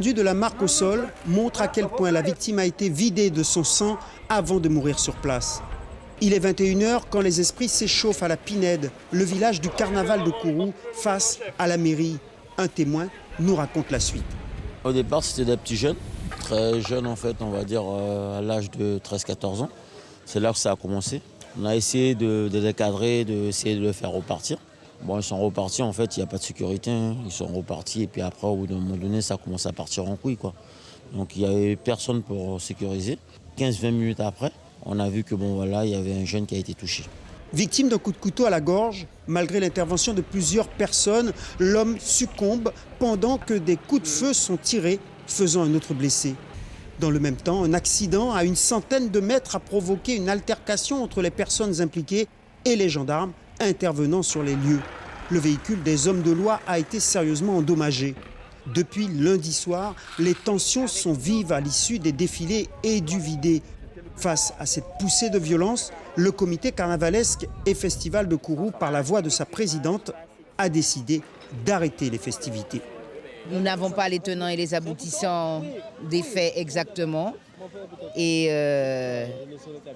De la marque au sol montre à quel point la victime a été vidée de son sang avant de mourir sur place. Il est 21h quand les esprits s'échauffent à la Pinède, le village du carnaval de Kourou, face à la mairie. Un témoin nous raconte la suite. Au départ, c'était des petits jeunes, très jeunes en fait, on va dire à l'âge de 13-14 ans. C'est là que ça a commencé. On a essayé de les cadrer, d'essayer de les faire repartir. Bon, ils sont repartis, en fait, il n'y a pas de sécurité. Ils sont repartis et puis après, au bout d'un moment donné, ça commence à partir en couille, quoi. Donc il n'y avait personne pour sécuriser. 15-20 minutes après, on a vu que bon, voilà, il y avait un jeune qui a été touché. Victime d'un coup de couteau à la gorge, malgré l'intervention de plusieurs personnes, l'homme succombe pendant que des coups de feu sont tirés, faisant un autre blessé. Dans le même temps, un accident à une centaine de mètres a provoqué une altercation entre les personnes impliquées et les gendarmes intervenant sur les lieux. Le véhicule des hommes de loi a été sérieusement endommagé. Depuis lundi soir, les tensions sont vives à l'issue des défilés et du vidé. Face à cette poussée de violence, le comité carnavalesque et festival de Kourou, par la voix de sa présidente, a décidé d'arrêter les festivités. Nous n'avons pas les tenants et les aboutissants des faits exactement. Et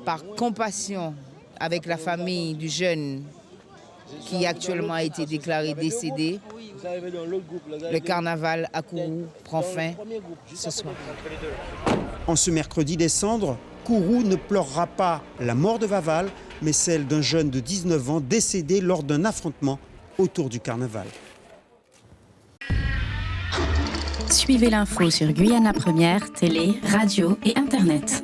par compassion avec la famille du jeune qui actuellement a été déclaré décédé, le carnaval à Kourou prend fin ce soir. En ce mercredi des cendres, Kourou ne pleurera pas la mort de Vaval, mais celle d'un jeune de 19 ans décédé lors d'un affrontement autour du carnaval. Suivez l'info sur Guyana Première, télé, radio et Internet.